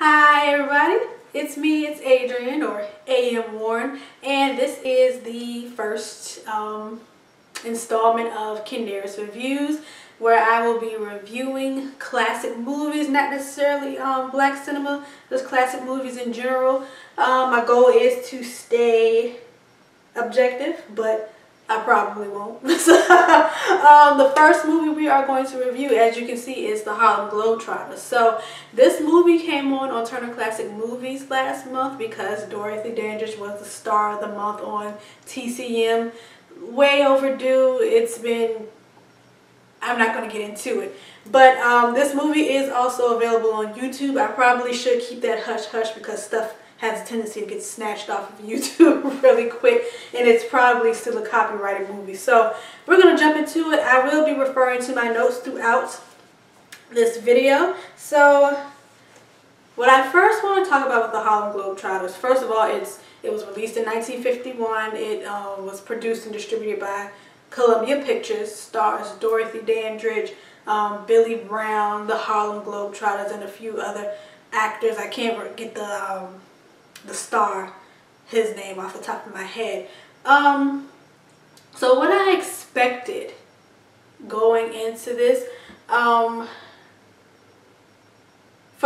Hi everybody, it's me, it's Adrienne or AM Warren, and this is the first installment of Kindaris Reviews, where I will be reviewing classic movies, not necessarily black cinema, just classic movies in general. My goal is to stay objective, but I probably won't. The first movie we are going to review, as you can see, is the Harlem Globetrotters. So this movie came on Turner Classic Movies last month because Dorothy Dandridge was the star of the month on TCM. Way overdue. It's been, I'm not going to get into it. But this movie is also available on YouTube. I probably should keep that hush-hush because stuff has a tendency to get snatched off of YouTube really quick, and it's probably still a copyrighted movie. So we're going to jump into it. I will be referring to my notes throughout this video. So what I first want to talk about with the Harlem Globetrotters, first of all, it was released in 1951. It was produced and distributed by Columbia Pictures, stars Dorothy Dandridge, Billy Brown, the Harlem Globetrotters, and a few other actors. I can't get the his name off the top of my head. So what I expected going into this, for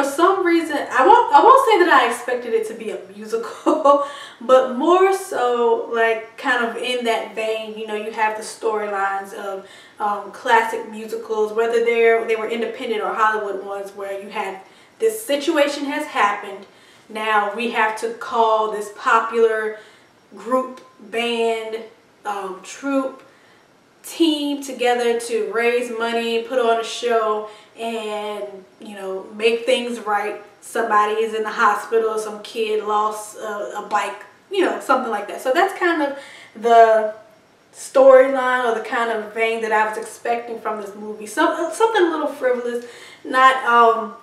some reason, I won't say that I expected it to be a musical, but more so like kind of in that vein. You know, you have the storylines of classic musicals, whether they were independent or Hollywood ones, where you had this situation has happened. Now we have to call this popular group, band, troupe, team together to raise money, put on a show, and, you know, make things right. Somebody is in the hospital, some kid lost a bike, you know, something like that. So that's kind of the storyline or the kind of vein that I was expecting from this movie. Something a little frivolous, not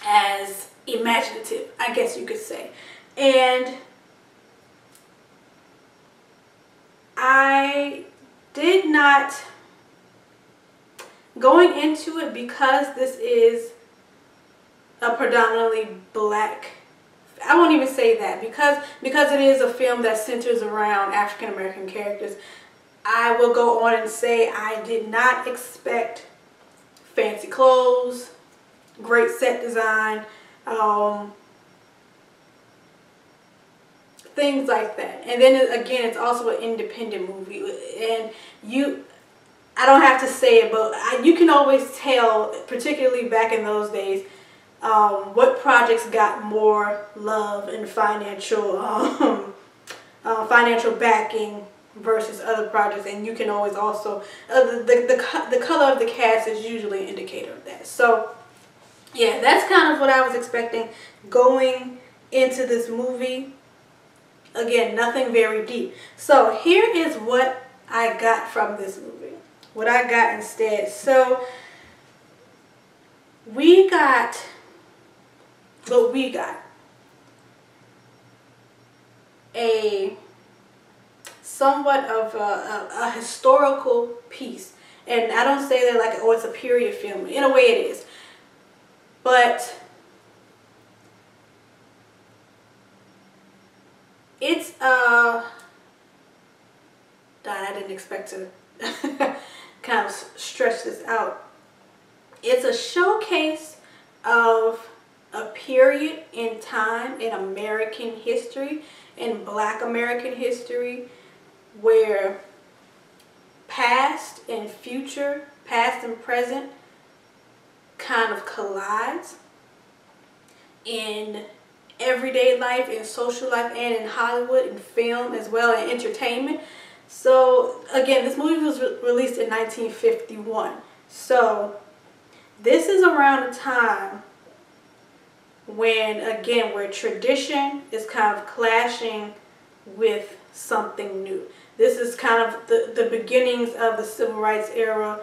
as imaginative, I guess you could say. And I did not, going into it, because this is a predominantly black, I won't even say that, because it is a film that centers around African American characters, I will go on and say I did not expect fancy clothes, great set design, things like that. And then again, it's also an independent movie, and I don't have to say it, but you can always tell, particularly back in those days, what projects got more love and financial backing versus other projects. And you can always also the color of the cast is usually an indicator of that. So yeah, that's kind of what I was expecting going into this movie. Again, nothing very deep. So here is what I got from this movie. What I got instead. So we got a somewhat of a historical piece. And I don't say that like, oh, it's a period film. In a way it is. But it's I didn't expect to kind of stretch this out. It's a showcase of a period in time in American history, in Black American history, where past and future, past and present kind of collides in everyday life, in social life, and in Hollywood, in film as well, and entertainment. So again, this movie was released in 1951. So this is around a time when, again, where tradition is kind of clashing with something new. This is kind of the beginnings of the Civil Rights era.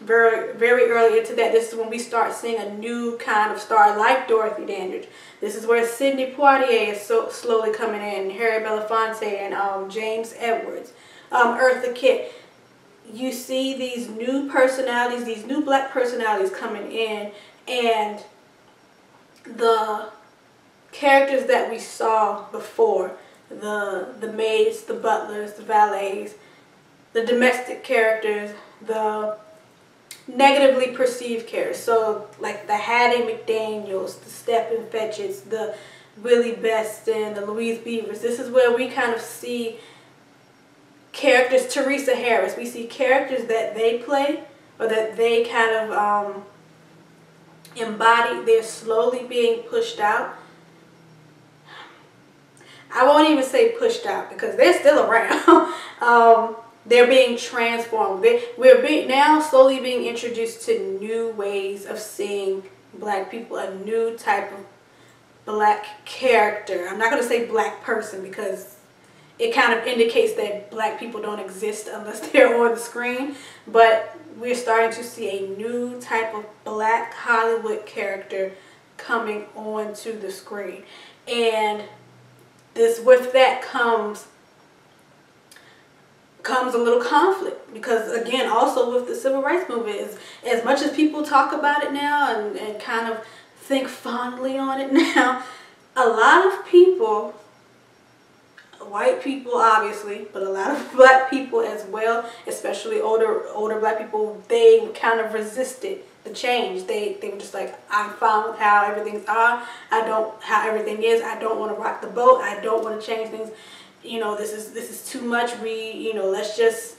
Very, very early into that, this is when we start seeing a new kind of star like Dorothy Dandridge. This is where Sidney Poitier is so slowly coming in, Harry Belafonte, and James Edwards, Eartha Kitt. You see these new personalities, these new black personalities coming in, and the characters that we saw before, the maids, the butlers, the valets, the domestic characters, the negatively perceived characters. So like the Hattie McDaniels, the Stephen Fetchits, the Willie Beston, the Louise Beavers. This is where we kind of see characters, Teresa Harris. We see characters that they play or that they kind of embody. They're slowly being pushed out. I won't even say pushed out because they're still around. They're being transformed. We're now slowly being introduced to new ways of seeing black people, a new type of black character. I'm not going to say black person because it kind of indicates that black people don't exist unless they're on the screen. But we're starting to see a new type of black Hollywood character coming onto the screen. And with that comes a little conflict, because again, also with the civil rights movement, as much as people talk about it now and kind of think fondly on it now, a lot of people, white people obviously, but a lot of black people as well, especially older black people, they kind of resisted the change. They were just like, I'm fine with how everything's how everything is. I don't want to rock the boat. I don't want to change things. This is too much. Let's just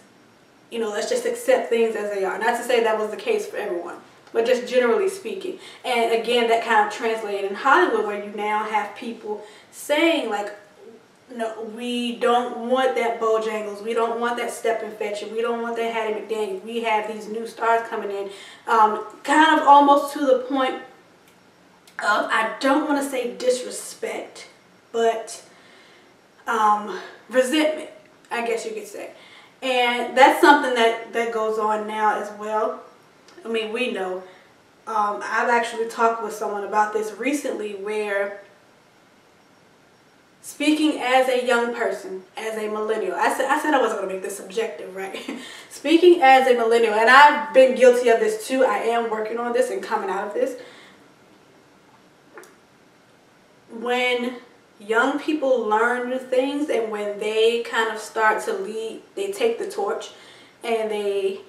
accept things as they are. Not to say that was the case for everyone, but just generally speaking. And again, that kind of translated in Hollywood, where you now have people saying like, no, we don't want that Bojangles. We don't want that Stephen Fetchit. We don't want that Hattie McDaniel. We have these new stars coming in. Kind of almost to the point of, I don't want to say disrespect, but resentment, I guess you could say. And that's something that goes on now as well. I mean, we know. I've actually talked with someone about this recently, where speaking as a young person, as a millennial, I said I wasn't going to make this subjective, right? Speaking as a millennial, and I've been guilty of this too. I am working on this and coming out of this. When young people learn new things, and when they kind of start to lead, they take the torch, and they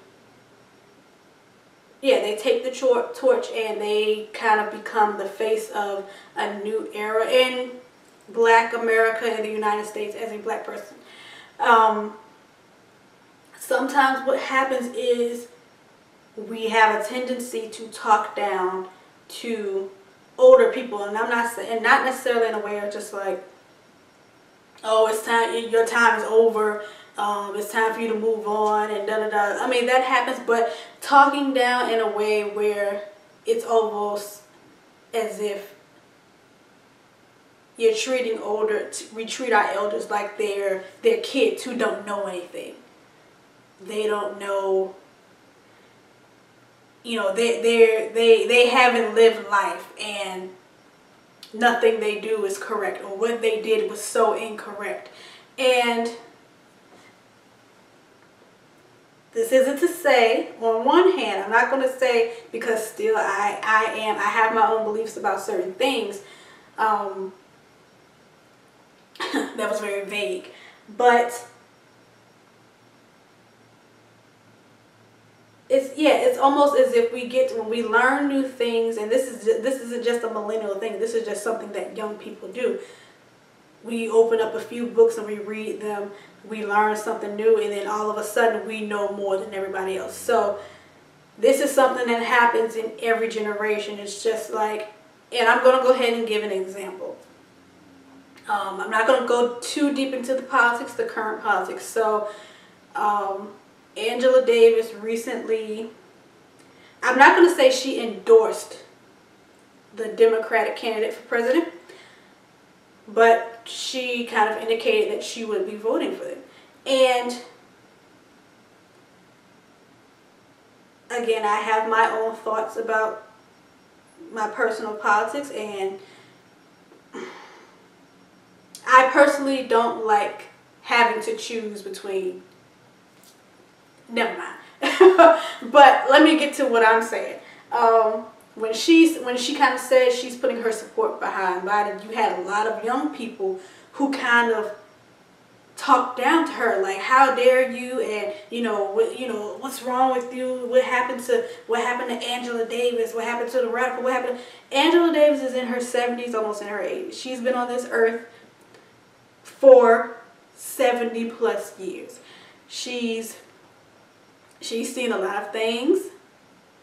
take the torch and they kind of become the face of a new era in Black America in the United States as a black person. Sometimes what happens is we have a tendency to talk down to older people, and not necessarily in a way of just like, oh, it's time, your time is over, it's time for you to move on, and da-da-da. I mean, that happens, but talking down in a way where it's almost as if you're treating we treat our elders like they're kids who don't know anything. They don't know, they haven't lived life, and nothing they do is correct, or what they did was so incorrect. And this isn't to say, on one hand, I'm not going to say, because still I have my own beliefs about certain things. That was very vague, but it's almost as if when we learn new things, and this isn't just a millennial thing. This is just something that young people do. We open up a few books and we read them. We learn something new, and then all of a sudden we know more than everybody else. So this is something that happens in every generation. It's just like, and I'm going to go ahead and give an example. I'm not going to go too deep into the current politics. So Angela Davis recently, I'm not going to say she endorsed the Democratic candidate for president, but she kind of indicated that she would be voting for them. And again, I have my own thoughts about my personal politics, and I personally don't like having to choose between, never mind. But let me get to what I'm saying. when she kind of said she's putting her support behind Biden, you had a lot of young people who kind of talked down to her, like, how dare you, and what's wrong with you, what happened to Angela Davis, what happened to the radical, what happened. Angela Davis is in her 70s, almost in her 80s. She's been on this earth for 70 plus years. She's seen a lot of things.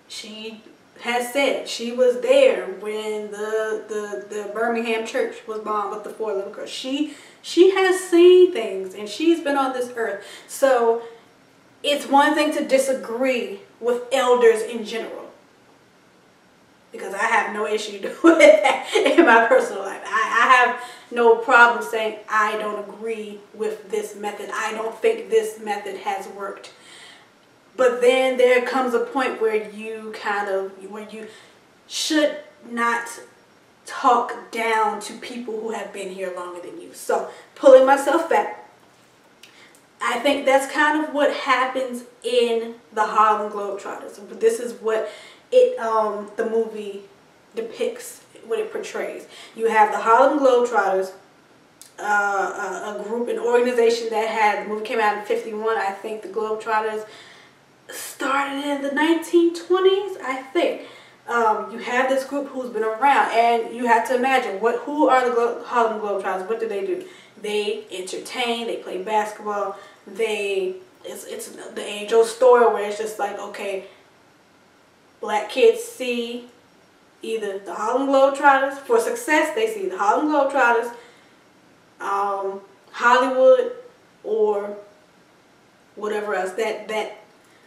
She has said she was there when the Birmingham church was bombed with the 4 little girls. She has seen things, and she's been on this earth. So it's one thing to disagree with elders in general, because I have no issue with that in my personal life. I have no problem saying I don't agree with this method. I don't think this method has worked. But then there comes a point where you should not talk down to people who have been here longer than you. So, pulling myself back, I think that's kind of what happens in the Harlem Globetrotters. This is what the movie depicts, what it portrays. You have the Harlem Globetrotters, a group, an organization the movie came out in '51. I think the Globetrotters started in the 1920s, I think. You have this group who's been around, and you have to imagine who are the Harlem Globetrotters? What do? They entertain, they play basketball, it's the age-old story where it's just like, okay, black kids see either the Harlem Globetrotters, for success they see the Harlem Globetrotters, Hollywood, or whatever else,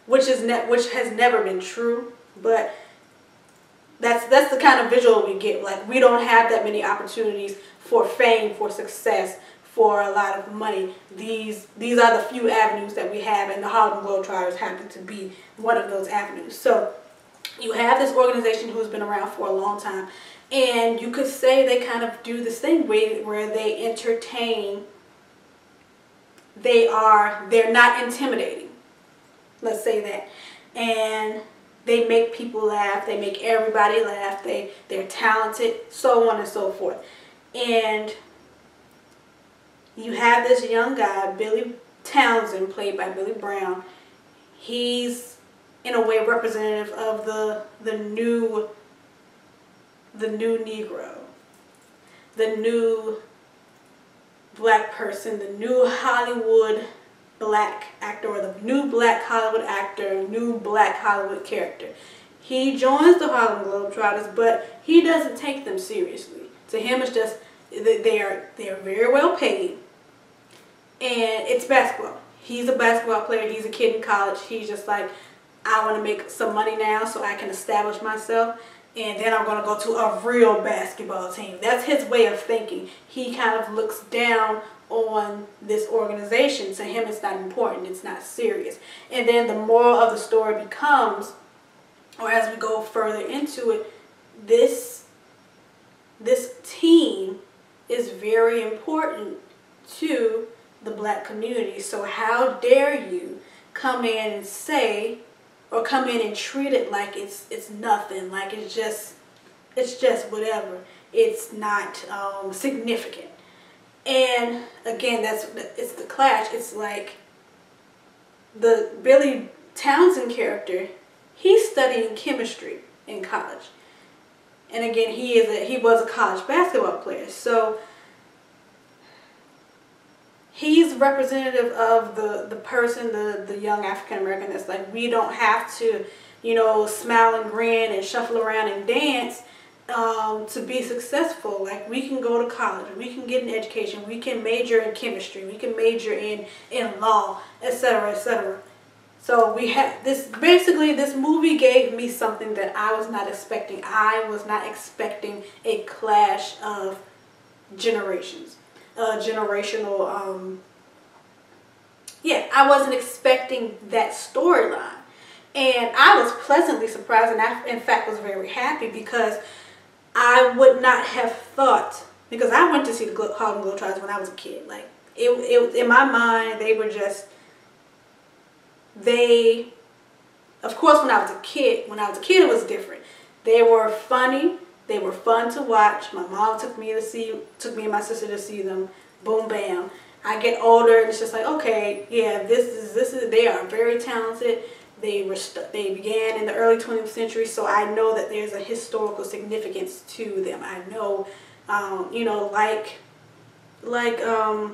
which has never been true, but that's the kind of visual we get. Like, we don't have that many opportunities for fame, for success, for a lot of money. These are the few avenues that we have, and the Harlem Globetrotters happen to be one of those avenues. So you have this organization who's been around for a long time, and you could say they kind of do this thing where they entertain. They're not intimidating. Let's say that. And they make people laugh. They make everybody laugh. They're talented, so on and so forth. And you have this young guy, Billy Townsend, played by Billy Brown. He's, in a way, representative of the new Negro, the new black person, the new Hollywood black actor, or the new black Hollywood actor, new black Hollywood character. He joins the Harlem Globetrotters, but he doesn't take them seriously. To him, it's just they are very well paid, and it's basketball. He's a basketball player. He's a kid in college. He's just like, I want to make some money now so I can establish myself, and then I'm going to go to a real basketball team. That's his way of thinking. He kind of looks down on this organization. To him, it's not important. It's not serious. And then the moral of the story becomes, or as we go further into it, this team is very important to the black community. So how dare you come in and say, or come in and treat it like it's nothing, like it's just whatever. It's not significant. And again, it's the clash. It's like the Billy Townsend character. He's studying chemistry in college, and again, he was a college basketball player. So he's representative of the person, the young African American that's like, we don't have to, smile and grin and shuffle around and dance to be successful. Like, we can go to college, we can get an education, we can major in chemistry, we can major in law, etc., etc. So we have this, basically this movie gave me something that I was not expecting. I was not expecting a clash of generations. I wasn't expecting that storyline. And I was pleasantly surprised, and I, in fact, was very happy, because I would not have thought, because I went to see the Harlem Globetrotters when I was a kid. Like, it in my mind, they were just, of course, when I was a kid, it was different. They were funny. They were fun to watch. My mom took me and my sister to see them. Boom, bam. I get older, and it's just like, okay, yeah, this is. They are very talented. They began in the early 20th century, so I know that there's a historical significance to them. I know, you know, like a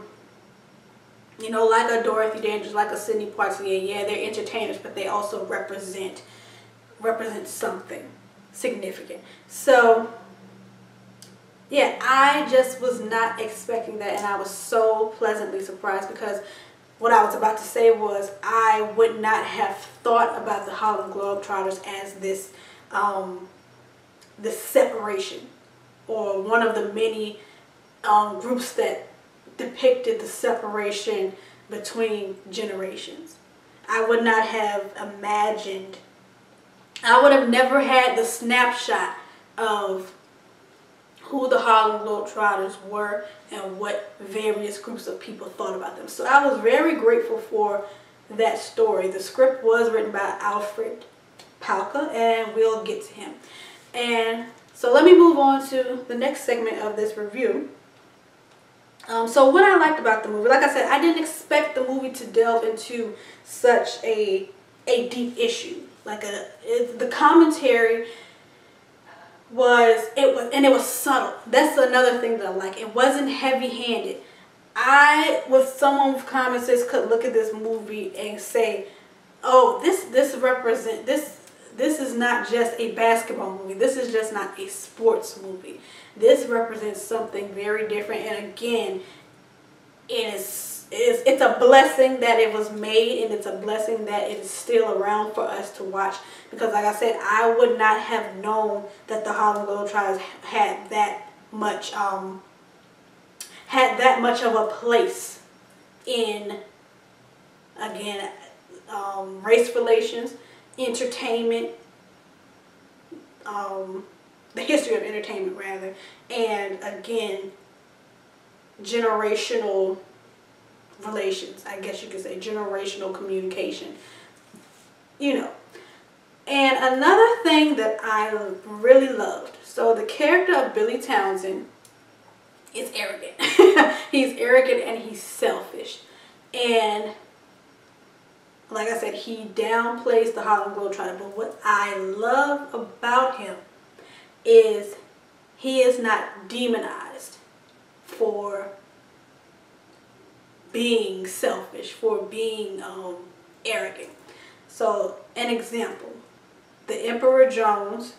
Dorothy Dandridge, like a Sidney Poitier. Yeah, they're entertainers, but they also represent something significant. So yeah, I just was not expecting that, and I was so pleasantly surprised, because what I was about to say was I would not have thought about the Harlem Globetrotters as this this separation, or one of the many groups that depicted the separation between generations. I would not have imagined, I would have never had the snapshot of who the Harlem Globetrotters were and what various groups of people thought about them. So I was very grateful for that story. The script was written by Alfred Palka, and we'll get to him. And so let me move on to the next segment of this review. So what I liked about the movie, like I said, I didn't expect the movie to delve into such a deep issue. Like the commentary it was subtle. That's another thing that I like. It wasn't heavy-handed. With someone with common sense, could look at this movie and say, oh, this is not just a basketball movie. This is just not a sports movie. This represents something very different. And again, it's a blessing that it was made, and it's a blessing that it is still around for us to watch. Because like I said, I would not have known that the Harlem Globetrotters had that much of a place in, again, race relations, entertainment, the history of entertainment rather, and again, generational relations, I guess you could say, generational communication, you know. And another thing that I really loved, so the character of Billy Townsend is arrogant. He's arrogant and he's selfish. And like I said, he downplays the Harlem Globetrotter. But what I love about him is he is not demonized for being selfish, for being arrogant. So, an example, the Emperor Jones,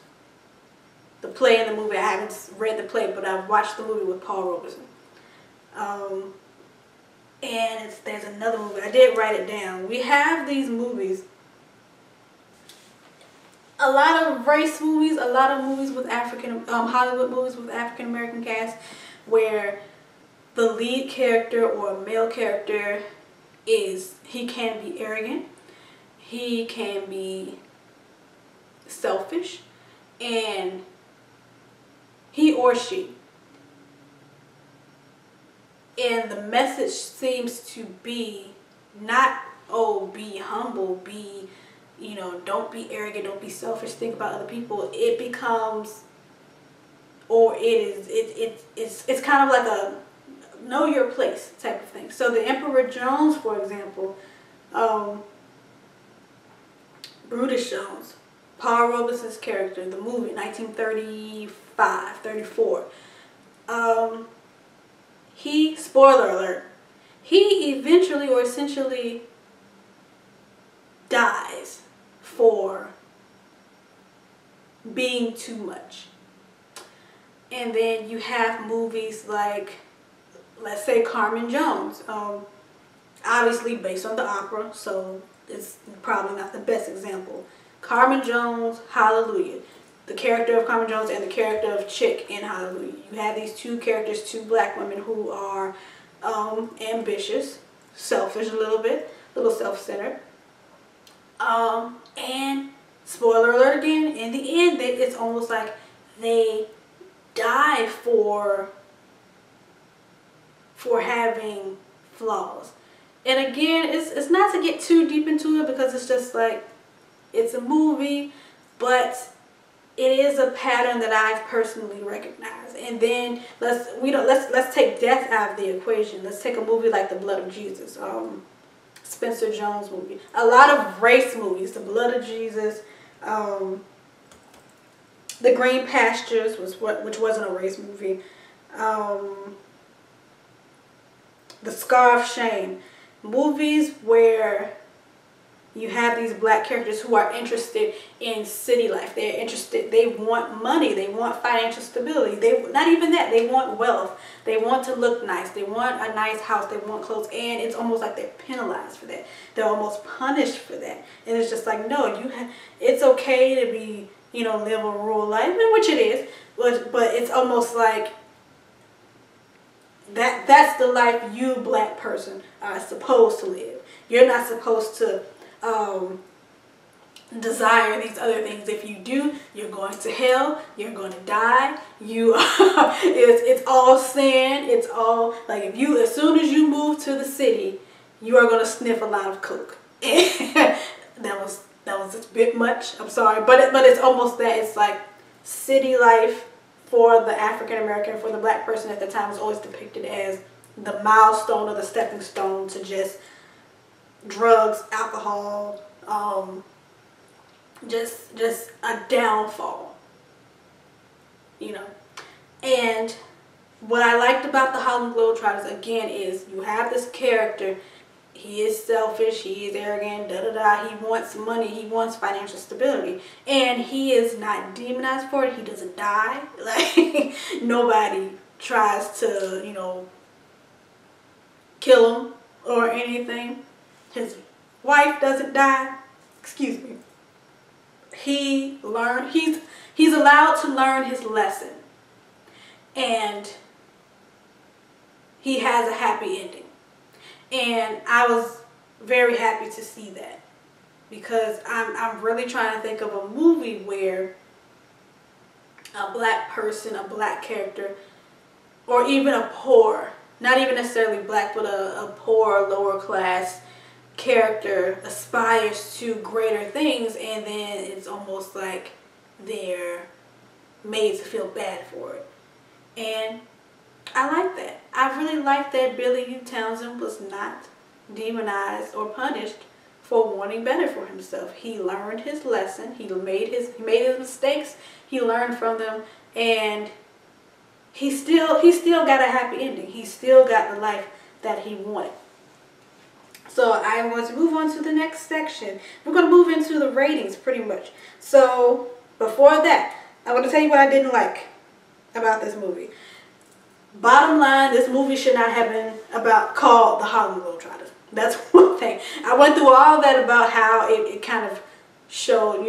the play in the movie, I haven't read the play, but I've watched the movie with Paul Robeson. And there's another movie, I did write it down. We have these movies, a lot of race movies, a lot of movies with Hollywood movies with African American cast, where the lead character or male character he can be arrogant, he can be selfish, and he or she. And the message seems to be not, oh, be humble, be, you know, don't be arrogant, don't be selfish, think about other people. It becomes, or it's kind of like a know your place type of thing. So the Emperor Jones, for example, Brutus Jones, Paul Robeson's character, the movie, 1935, 34. He, spoiler alert, he eventually or essentially dies for being too much. And then you have movies like, let's say, Carmen Jones, obviously based on the opera, so it's probably not the best example. Carmen Jones, Hallelujah. The character of Carmen Jones and the character of Chick in Hallelujah. You have these two characters, two black women who are ambitious, selfish a little bit, a little self-centered. And spoiler alert again, in the end, it's almost like they die for having flaws. And again, it's not to get too deep into it, because it's just like, it's a movie, but it is a pattern that I've personally recognized. And then let's take death out of the equation. Let's take a movie like The Blood of Jesus, Spencer Jones movie. A lot of race movies, The Blood of Jesus, The Green Pastures which wasn't a race movie, The Scar of Shame. Movies where you have these black characters who are interested in city life. They're interested, they want money, they want financial stability. Not even that, they want wealth. They want to look nice. They want a nice house, they want clothes, and it's almost like they're penalized for that. They're almost punished for that. And it's just like, no, it's okay to be, live a rural life, which it is, but it's almost like that's the life you, black person, are supposed to live. You're not supposed to desire these other things. If you do, you're going to hell. You're going to die. It's all sin. It's all like as soon as you move to the city, you are going to sniff a lot of coke. that was a bit much. I'm sorry, but it's almost that. It's like city life for the African American, for the black person at the time, was always depicted as the milestone or the stepping stone to just drugs, alcohol, just a downfall, And what I liked about the Harlem Globetrotters, again, is you have this character. He is selfish, he is arrogant, he wants money, he wants financial stability, and he is not demonized for it. He doesn't die. Like, nobody tries to, kill him or anything. His wife doesn't die. Excuse me. He's allowed to learn his lesson, and he has a happy ending. And I was very happy to see that, because I'm really trying to think of a movie where a black person, a black character, or even a poor, not even necessarily black, but a poor, lower class character aspires to greater things, and then it's almost like they're made to feel bad for it. And I like that. I really like that Billy Townsend was not demonized or punished for wanting better for himself. He learned his lesson. He made his mistakes. He learned from them, and he still got a happy ending. He still got the life that he wanted. So I want to move on to the next section. We're going to move into the ratings pretty much. So before that, I want to tell you what I didn't like about this movie. Bottom line, this movie should not have been called the Harlem Globetrotters. That's one thing. I went through all that about how it kind of showed,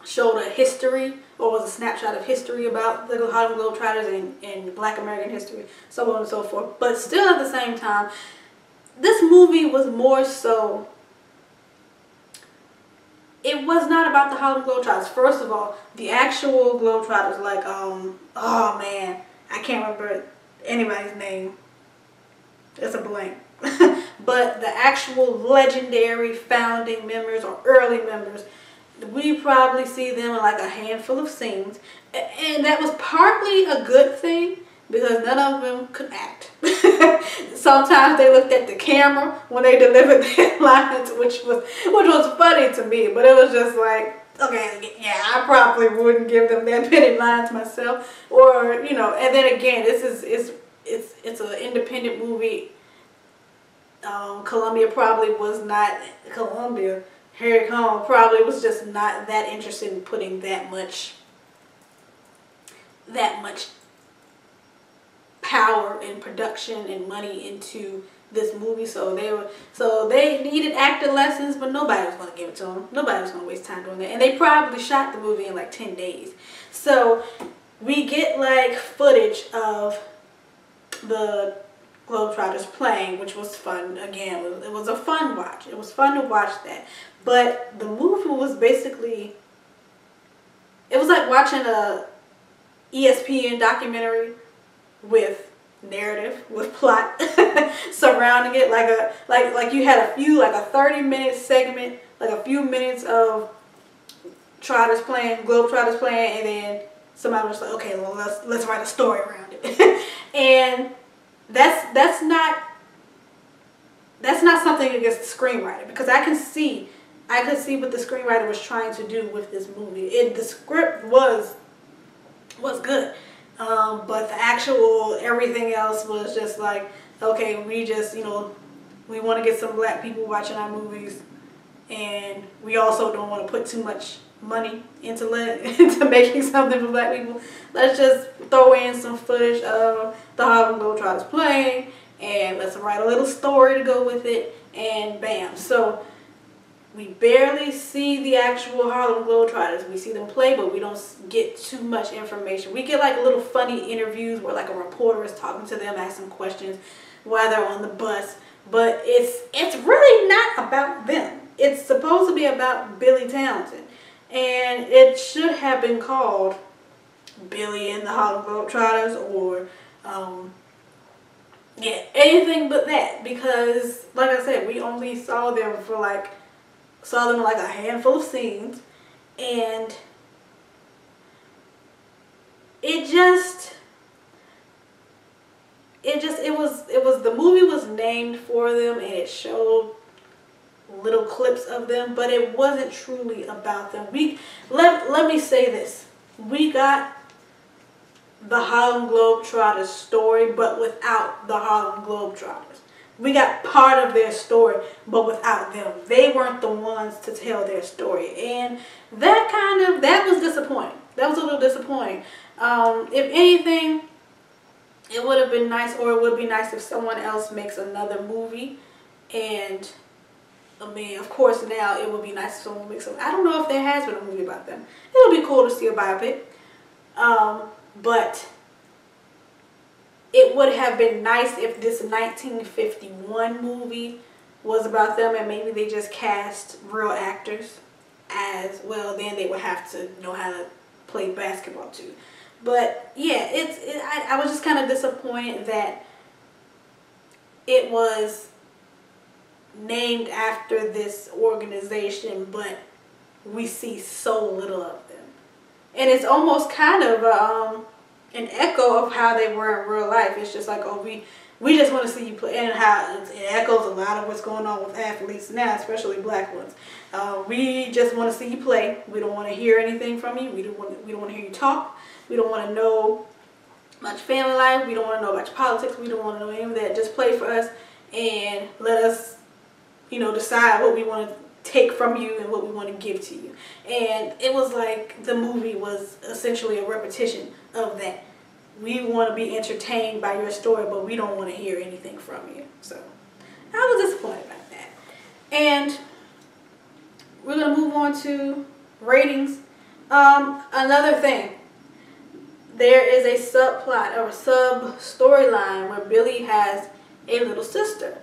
showed a history, or was a snapshot of history about the Harlem Globetrotters and Black American history, so on and so forth. But still, at the same time, this movie was more so, it was not about the Harlem Globetrotters. First of all, the actual Globetrotters, like, oh man, I can't remember anybody's name. It's a blank. But the actual legendary founding members or early members, we probably see them in like a handful of scenes. And that was partly a good thing, because none of them could act. Sometimes they looked at the camera when they delivered their lines, which was funny to me. But it was just like, okay, yeah, I probably wouldn't give them that many lines myself. Or, and then again, it's an independent movie. Columbia probably was not, Harry Cohn probably was just not that interested in putting that much power and production and money into this movie. So they needed actor lessons, but nobody was going to give it to them. Nobody was going to waste time doing that. And they probably shot the movie in like 10 days. So we get like footage of the Globetrotters playing, which was fun. Again, it was a fun watch. It was fun to watch that. But the movie was basically, it was like watching a ESPN documentary with narrative, with plot surrounding it, like you had a 30-minute segment, like a few minutes of Globetrotters playing, and then somebody was like, okay, well let's write a story around it. And that's not something against the screenwriter, because I could see what the screenwriter was trying to do with this movie. The script was good, but the actual everything else was just like, okay, we just, we want to get some black people watching our movies, and we also don't want to put too much money into making something for black people. Let's just throw in some footage of the Harlem Globetrotters playing, and let's write a little story to go with it, and bam. So we barely see the actual Harlem Globetrotters. We see them play, but we don't get too much information. We get like little funny interviews where like a reporter is talking to them, asking questions while they're on the bus. But it's really not about them. It's supposed to be about Billy Townsend. And it should have been called Billy and the Harlem Globetrotters, or yeah, anything but that. Because like I said, we only saw them in like a handful of scenes, and the movie was named for them, and it showed little clips of them, but it wasn't truly about them. Let me say this. We got the Harlem Globetrotters story, but without the Harlem Globetrotters. We got part of their story, but without them. They weren't the ones to tell their story, and that was disappointing. That was a little disappointing. If anything, it would have been nice, or it would be nice if someone else makes another movie. And I mean, of course, now it would be nice if someone makes I don't know if there has been a movie about them. It would be cool to see a biopic. But it would have been nice if this 1951 movie was about them, and maybe they just cast real actors as well. Then they would have to know how to play basketball too. But yeah, I was just kind of disappointed that it was named after this organization, but we see so little of them. And it's almost kind of an echo of how they were in real life. It's just like, oh, we just want to see you play, and how it echoes a lot of what's going on with athletes now, especially black ones. We just want to see you play. We don't want to hear anything from you. We don't want to hear you talk. We don't want to know much family life. We don't want to know much politics. We don't want to know any of that. Just play for us and let us, decide what we want to take from you and what we want to give to you. And it was like the movie was essentially a repetition of that. We want to be entertained by your story, but we don't want to hear anything from you. So I was disappointed about that. And we're going to move on to ratings. Another thing. There is a subplot or a sub-storyline where Billy has a little sister.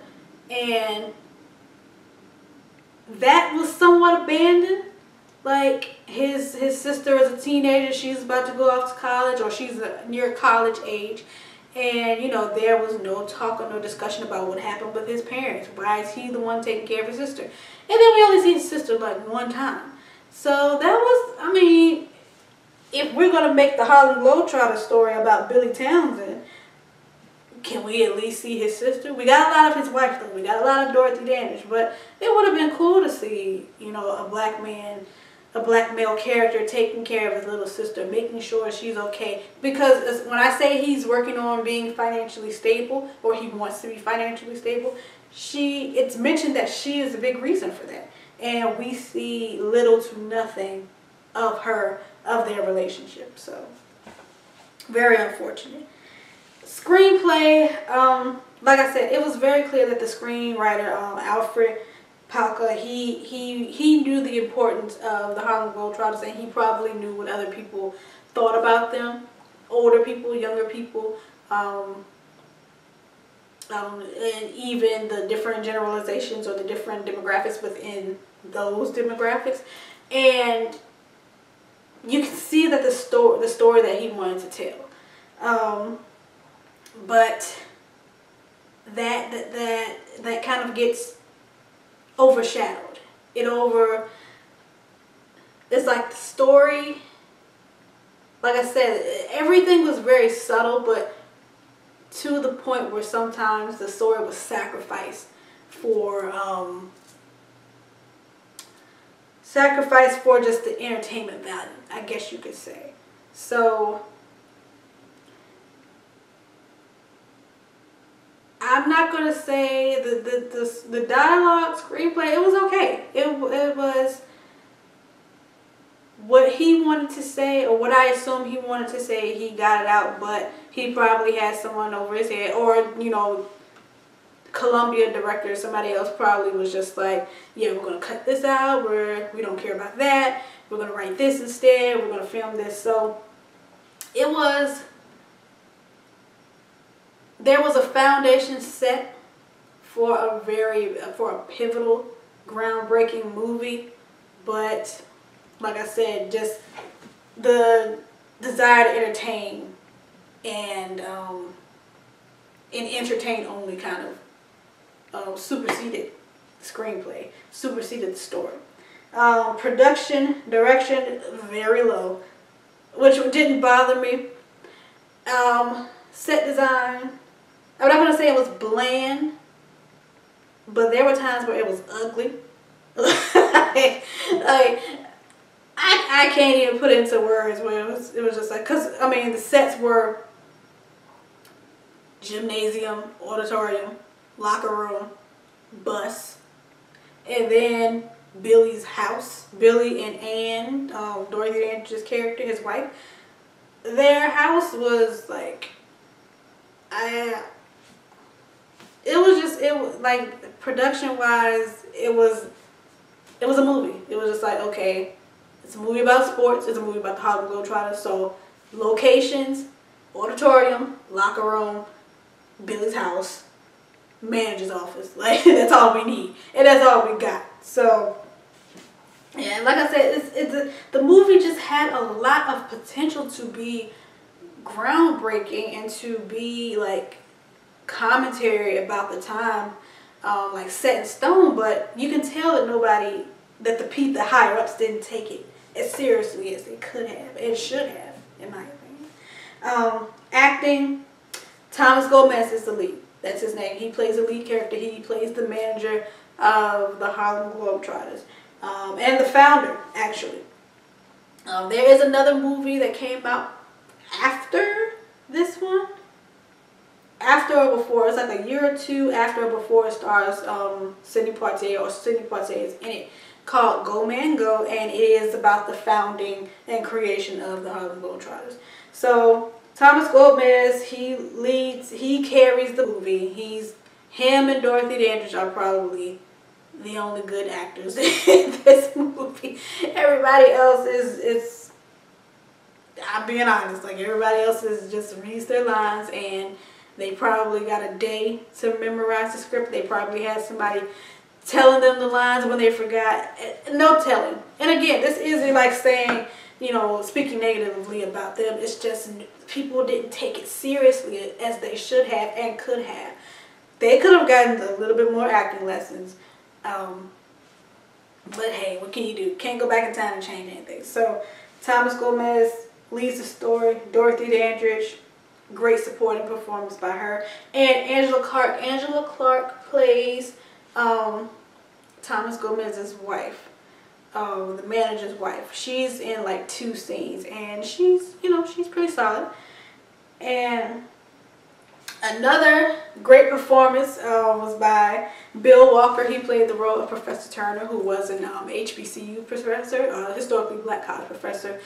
And that was somewhat abandoned. Like, his sister is a teenager. She's about to go off to college, or she's near college age. And, there was no talk or no discussion about what happened with his parents. Why is he the one taking care of his sister? And then we only see his sister like one time. So that was, I mean, if we're going to make the Harlem Globetrotters story about Billy Townsend, can we at least see his sister? We got a lot of his wife though. We got a lot of Dorothy Dandridge. But it would have been cool to see, a black male character taking care of his little sister, making sure she's okay. Because when I say he's working on being financially stable, or he wants to be financially stable, it's mentioned that she is a big reason for that. And we see little to nothing of their relationship. So, very unfortunate. Screenplay, like I said, it was very clear that the screenwriter, Alfred Palka, he knew the importance of the Harlem Globetrotters, and he probably knew what other people thought about them, older people, younger people, and even the different generalizations or the different demographics within those demographics. And you can see that the story that he wanted to tell. But that kind of gets overshadowed. it's like the story, like I said, everything was very subtle, but to the point where sometimes the story was sacrificed for just the entertainment value, I guess you could say. So I'm not gonna say the dialogue, screenplay, it was okay. It was what he wanted to say, or what I assume he wanted to say. He got it out, but he probably had someone over his head, or you know, Columbia director, somebody else probably was just like, yeah, we're gonna cut this out. We don't care about that. We're gonna write this instead. We're gonna film this. So there was a foundation set for a pivotal, groundbreaking movie, but like I said, just the desire to entertain and entertain only kind of superseded screenplay, superseded the story. Production, direction, very low, which didn't bother me. Set design, I'm not going to say it was bland, but there were times where it was ugly. I can't even put it into words where it was just like, because I mean the sets were gymnasium, auditorium, locker room, bus, and then Billy's house. Billy and Ann, Dorothy Dandridge's character, his wife, their house was like, it was like, production wise, it was a movie. It was just like, okay, it's a movie about sports, it's a movie about the Harlem Globetrotters, so locations, auditorium, locker room, Billy's house, manager's office, like that's all we need, and that's all we got. So yeah, like I said, the movie just had a lot of potential to be groundbreaking and to be like commentary about the time, like set in stone, but you can tell that the higher ups didn't take it as seriously as they could have and should have, in my opinion. Acting, Thomas Gomez is the lead. That's his name. He plays the lead character. He plays the manager of the Harlem Globetrotters, and the founder, actually. There is another movie that came out after this one. After or before, it's like a year or two after or before, it stars Sidney Poitier is in it, called Go Man Go, and it is about the founding and creation of the Harlem Globetrotters. So Thomas Gomez, he carries the movie. Him and Dorothy Dandridge are probably the only good actors in this movie. Everybody else is I'm being honest, like everybody else is just reads their lines, and they probably got a day to memorize the script. They probably had somebody telling them the lines when they forgot. No telling. And again, this isn't like saying, you know, speaking negatively about them. It's just people didn't take it seriously as they should have and could have. They could have gotten a little bit more acting lessons. But hey, what can you do? Can't go back in time and change anything. So Thomas Gomez leads the story. Dorothy Dandridge, great supporting performance by her. And Angela Clark. Angela Clark plays Thomas Gomez's wife, the manager's wife. She's in like 2 scenes, and she's pretty solid. And another great performance was by Bill Walker. He played the role of Professor Turner, who was an HBCU professor, historically black college professor.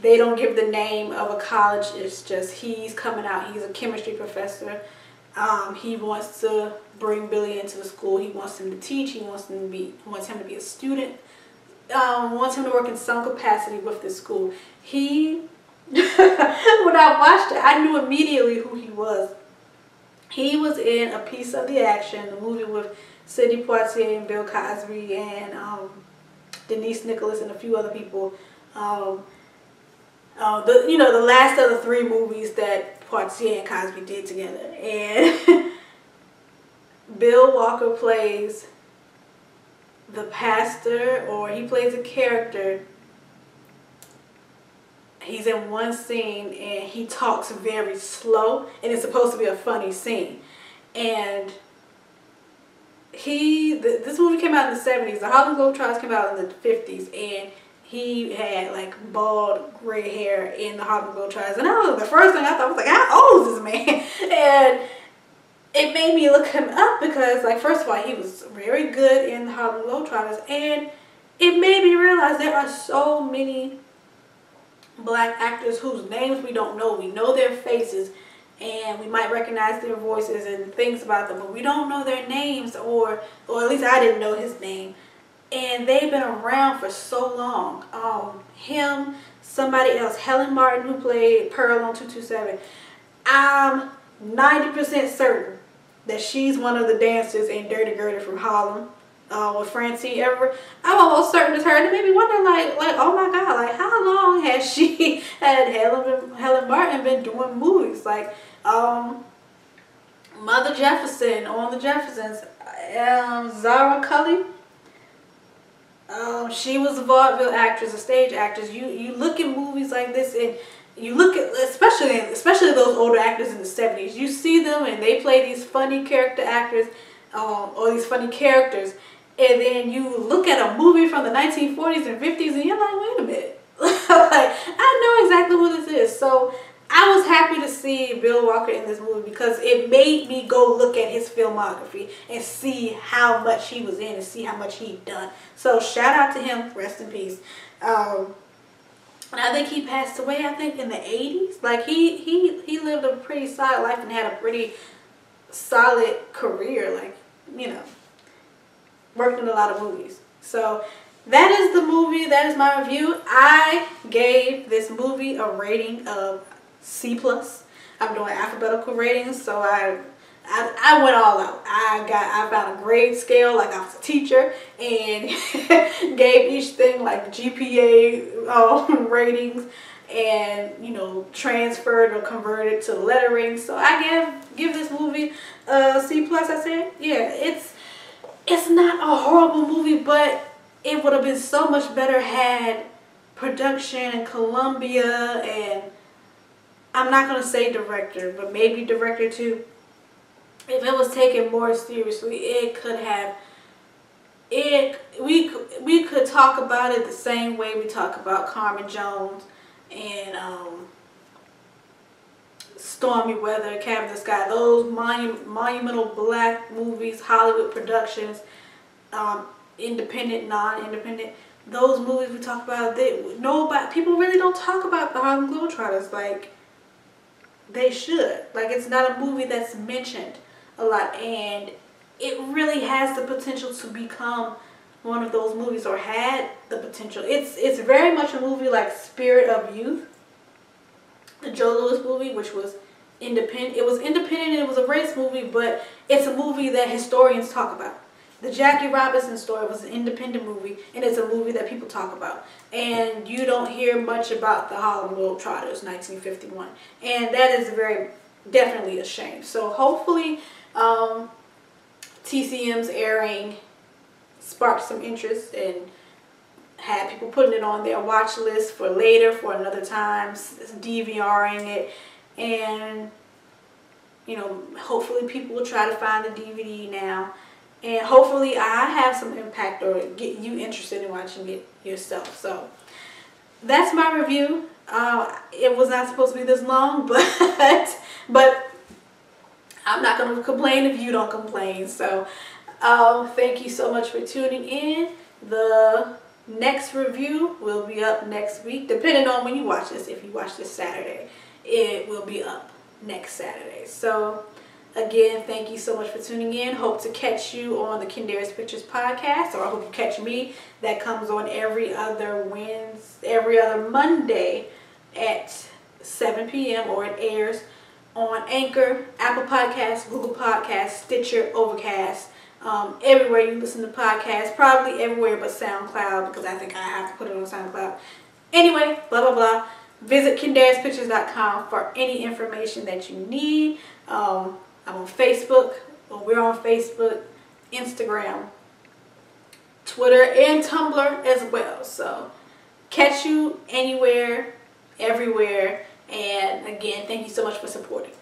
They don't give the name of a college. It's just he's coming out. He's a chemistry professor. He wants to bring Billy into the school. He wants him to teach. He wants him to be a student. Wants him to work in some capacity with the school. When I watched it, I knew immediately who he was. He was in A Piece of the Action, the movie with Sidney Poitier and Bill Cosby and Denise Nicholas and a few other people. The last of the 3 movies that Poitier and Cosby did together. And Bill Walker plays the pastor, or he plays a character he's in one scene and he talks very slow, and it's supposed to be a funny scene. And this movie came out in the 70s. The Harlem Globetrotters came out in the 50s, and he had like bald gray hair in the Harlem Globetrotters. And the first thing I thought was like, how old is this man? And it made me look him up because, like, first of all, he was very good in the Harlem Globetrotters, and it made me realize there are so many black actors whose names we don't know. We know their faces, and we might recognize their voices and things about them, but we don't know their names, or at least I didn't know his name. And they've been around for so long. Him, somebody else, Helen Martin, who played Pearl on 227. I'm 90% certain that she's one of the dancers in Dirty Gertie from Harlem, with Francine Everett. I'm almost certain it's her. And it made me wonder, like, oh my God, like, how long has Helen Martin been doing movies? Like, Mother Jefferson on the Jeffersons, Zara Cully. She was a vaudeville actress, a stage actress. You look at movies like this, and you look at, especially those older actors in the 70s, you see them and they play these funny character actors, or these funny characters, and then you look at a movie from the 1940s and 50s and you're like, wait a minute. Like, I know exactly who this is. So I was happy to see Bill Walker in this movie because it made me go look at his filmography and see how much he was in and see how much he'd done. So shout out to him. Rest in peace. And I think he passed away, I think, in the 80s. Like, he lived a pretty solid life and had a pretty solid career. Like, you know, worked in a lot of movies. So that is the movie. That is my review. I gave this movie a rating of C+. I'm doing alphabetical ratings, so I went all out. I found a grade scale like I was a teacher and gave each thing like GPA ratings, and, you know, transferred or converted to lettering. So I give this movie a C+. I said, yeah, it's not a horrible movie, but it would have been so much better had production and Columbia, and I'm not going to say director, but maybe director too. If it was taken more seriously, it could have, we could talk about it the same way we talk about Carmen Jones and Stormy Weather, Cabin in the Sky, those monumental black movies, Hollywood productions, independent, non-independent, those movies we talk about, people really don't talk about the Harlem Globetrotters like they should. Like, it's not a movie that's mentioned a lot, and it really has the potential to become one of those movies, or had the potential. It's very much a movie like Spirit of Youth, the Joe Louis movie, which was independent. It was independent and it was a race movie, but it's a movie that historians talk about. The Jackie Robinson story was an independent movie, and it's a movie that people talk about. And you don't hear much about the Harlem Globetrotters, 1951. And that is definitely a shame. So hopefully TCM's airing sparked some interest and had people putting it on their watch list for later, for another time, DVRing it. And, you know, hopefully people will try to find the DVD now. And hopefully I have some impact or get you interested in watching it yourself. So that's my review. It was not supposed to be this long, but I'm not going to complain if you don't complain. So thank you so much for tuning in. The next review will be up next week, depending on when you watch this. If you watch this Saturday, it will be up next Saturday. So again, thank you so much for tuning in. Hope to catch you on the Kindaris Pictures podcast, or I hope you catch me. That comes on every other Monday at 7 p.m. or it airs on Anchor, Apple Podcasts, Google Podcasts, Stitcher, Overcast, everywhere you listen to podcasts, probably everywhere but SoundCloud, because I think I have to put it on SoundCloud. Anyway, blah, blah, blah. Visit kindarispictures.com for any information that you need. I'm on Facebook, or we're on Facebook, Instagram, Twitter, and Tumblr as well. So catch you anywhere, everywhere. everywhere. And again, thank you so much for supporting.